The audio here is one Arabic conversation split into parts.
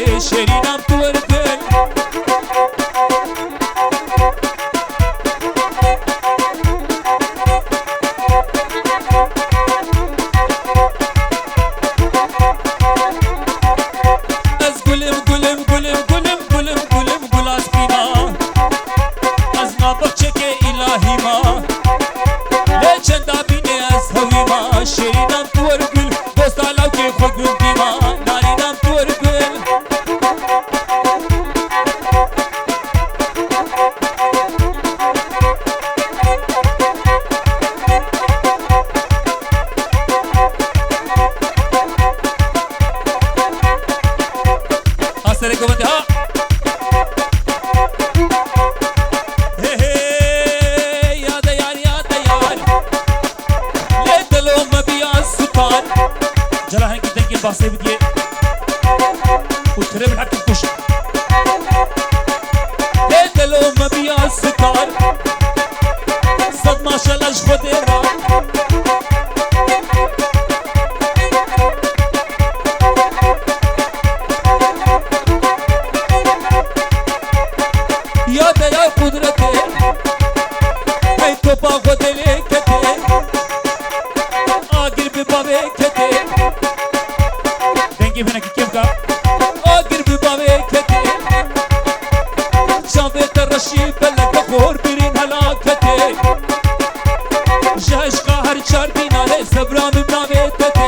شرینم تو ورگل از گلم گلم گلم گلم گلم گلم گل از بینا از نابخچه که الهی ما لچندا بینه از هوی ما شرینم تو ورگل دوستا لو که خود گل دیما نارینم تو ورگل سر گوانده ها یاد یار یاد یار لی دلو مبیا سلطان جلا هنگی دنگی باسه بدیه اتره بالحق کش لی دلو مبیا سلطان صد ماشالله خود را یاد یا قدرت ای تو با خود لیکت آگر به باوی کت دنگی بنا کی کیم کا آگر به باوی کت شامه ترشی بلک خور برین هلاکت جهش هر چار دیناله صبرام نامه تت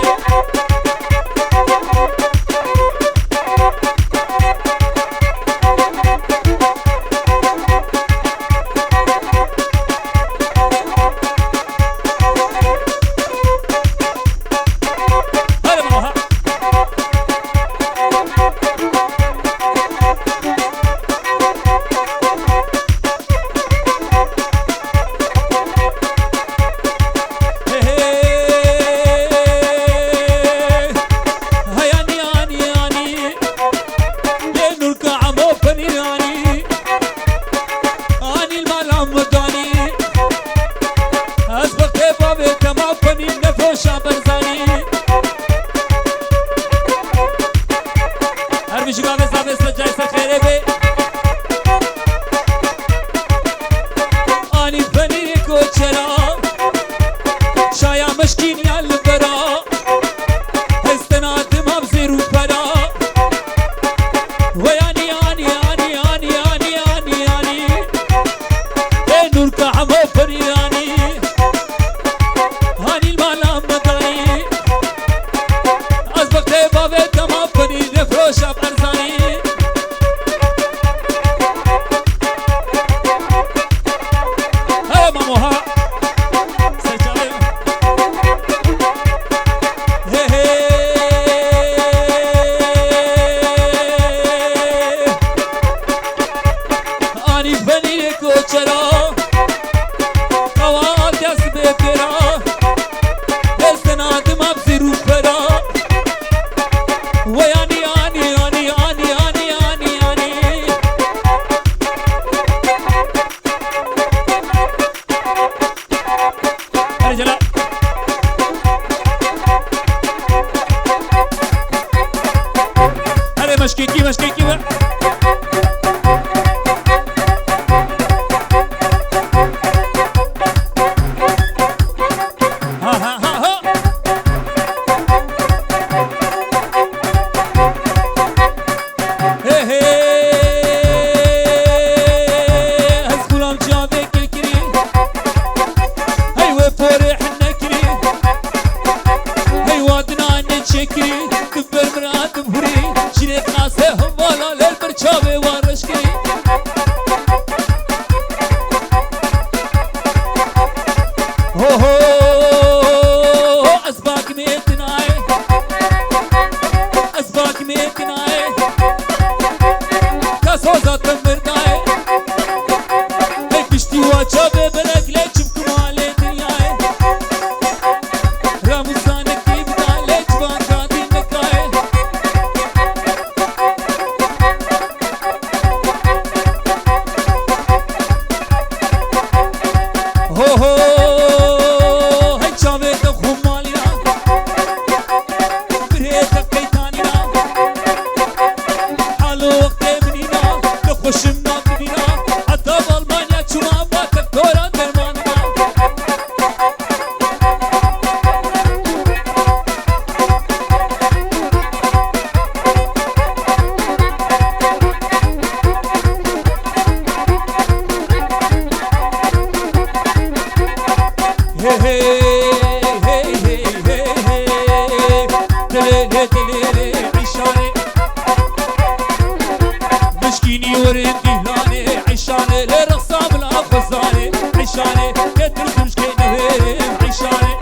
تشكيني ورد دهلاني عشاني لرقصة بالأفزاني عشاني كتركوش كينوهم عشاني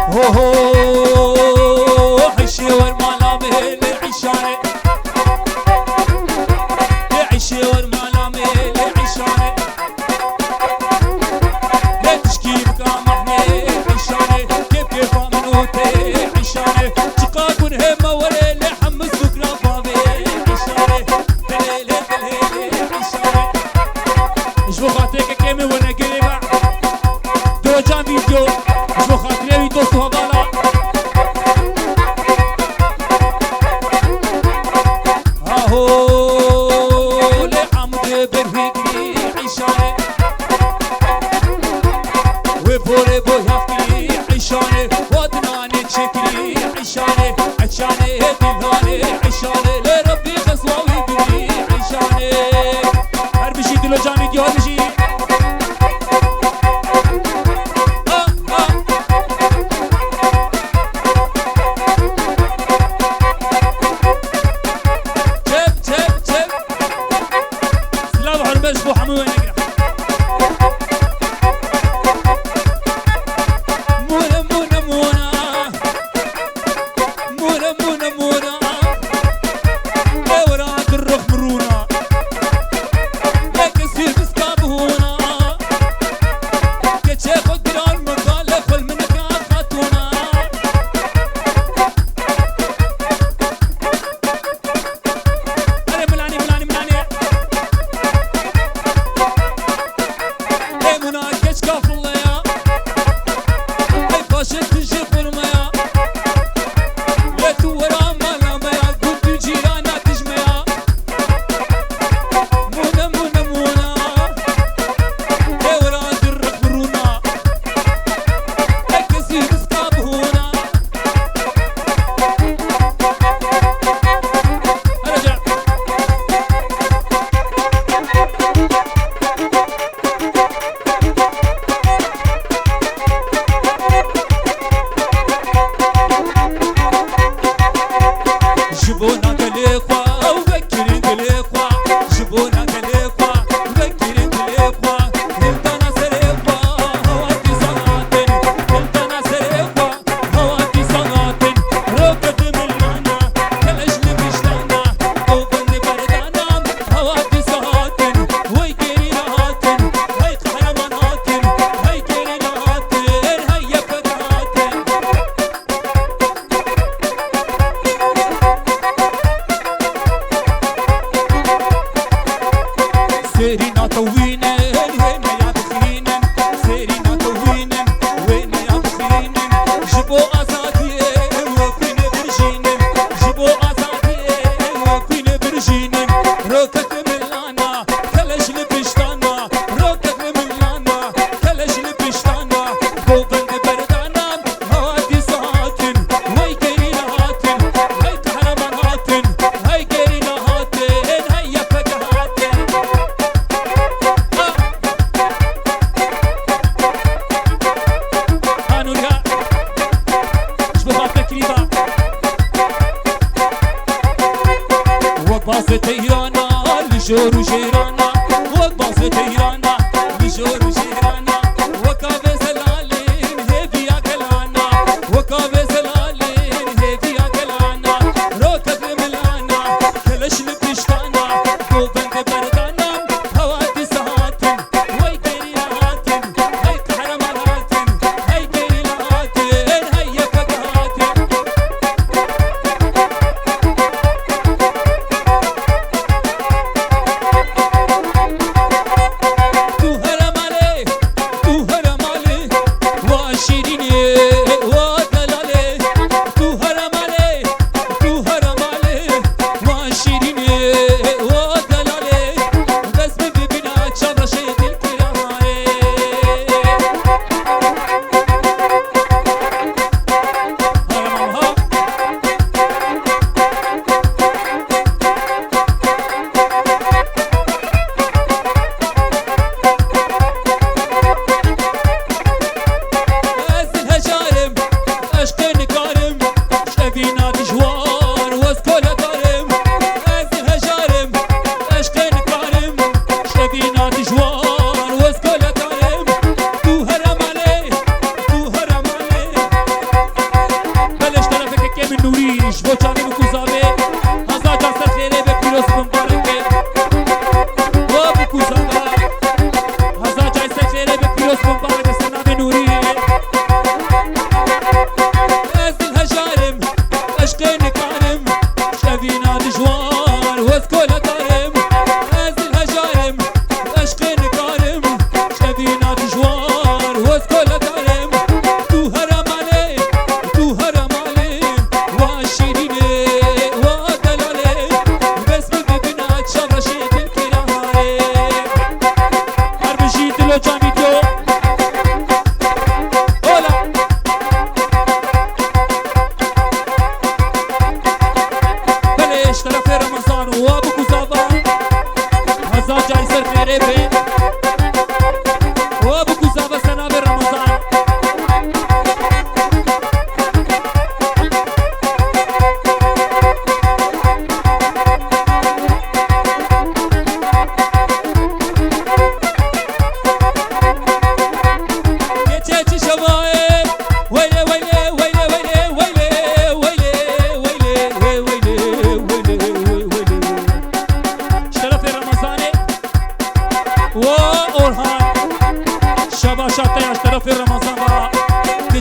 هو هو عشي والملامي لعشاني لعشي والملامي لعشاني لا تشكي بكامحني عشاني كيف كيف منوتي عشاني تقاك ونهمة ولا لحمس بكرة بابي عشاني دليلي دليلي عشاني شو خاطرك كيمي وانا قريبا دو جام فيديو شو خاطري ويدوستو هبالا اهو لعمد برفقني عشاني وبوري بو يحكي عشاني ودناني تشكري عشاني عشاني دلاني عشاني لربي خسوا ويبني عشاني هربشي دلو جامي دي هربشي بو حمو نقرا مونا مونا مونا مونا مونا مونا لا وراك الروح مرونا لا كسير بسكابه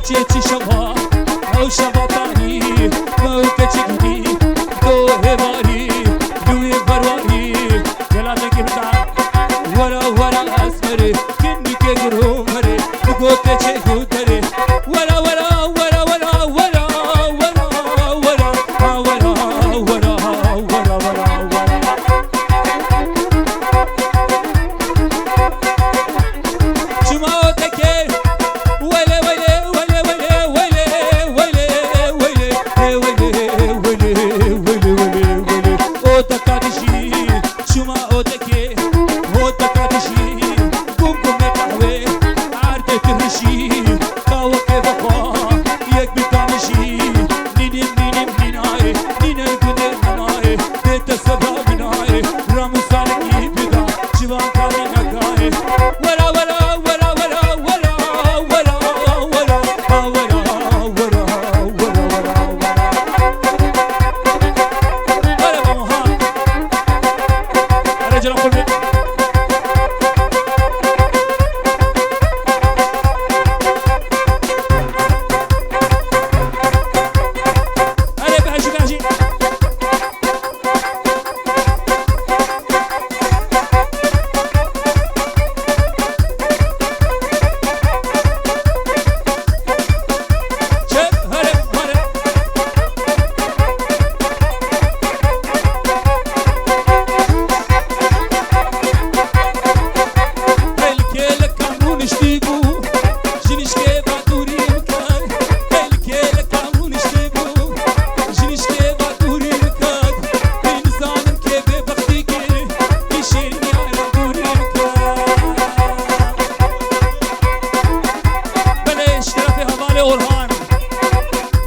چی شوا او شوا تانی موت چگی دو هواری دوی برواری جلا نگی بتا ورا ورا اسمره کنی که گرو مره گوته چه گوتره ورا ورا ورا ورا ورا ورا ورا ورا ورا ورا ورا شما تکه وله وله وله وله وله وله وله وله وله وله وله او تکادشی شما او تکه او تکادشی گم گم قهوه عرض ترشی قهوه که وفا یک بیکامشی نینم نینم نینای نینم گونه منای دیت سبا بینای رامو سالکی بیدا جوان کاری نکای ورا ورا ورا ورا ورا ورا ورا ورا ورا ورا ورا باموها رجل قلبي هلا بهجي بهجي شب هلا هلا هلكيلك كامون اشتيبو جنشكي بادوري مكان هلكيلك كامون اشتيبو جنشكي بادوري مكان بنظامم كي ببختيكي يشيلني على دوري مكان بلا اشترافي هوالي اورهان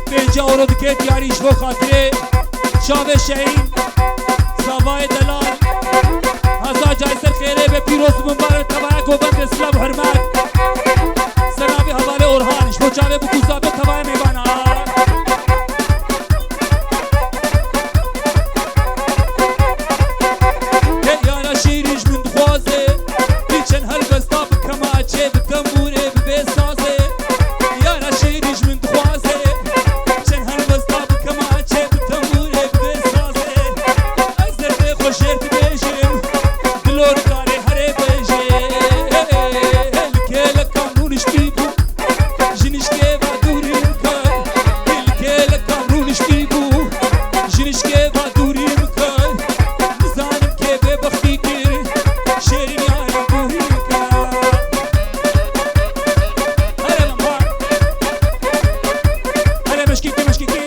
5 اورو دكيت ياريش بو خاطري شاوه شهين ساوای دلال هزار جایزه خیره به پیروز مبارک تبعه گوبند اسلام حرمت سنابی حواله اورهانش بچاوه بکوزا به تبعه میبانا یانا شیریش من دخوازه بیچن هل بستا بکماچه بکمونه ببسازه یانا شیریش من دخوازه بیچن هل بستا بکماچه بکمونه ببسازه از درد خوشیرت بیشم دلور کاری هره بیشه هلکه لکامون اشتیبو جنشکه و دوری مکن هلکه لکامون اشتیبو جنشکه و دوری مکن نزانم که به بختی کر شیرین یارم دوری مکن هره بمها هره مشکیکی مشکیکی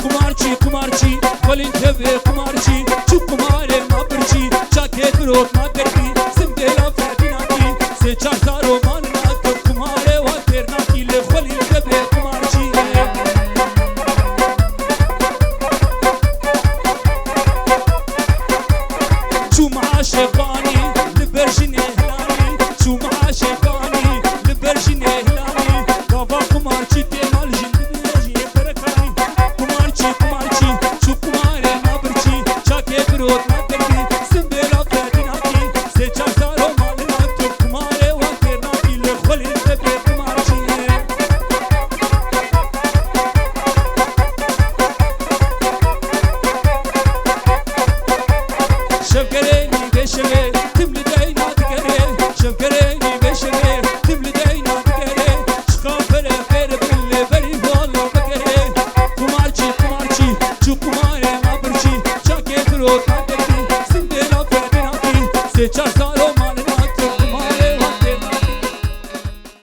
कुमारची कुमारची कलिन ठेवे कुमारची चुप कुमारे मापरची चाके करो मातरकी सिमतेला फैदिनाती से चार सारो मान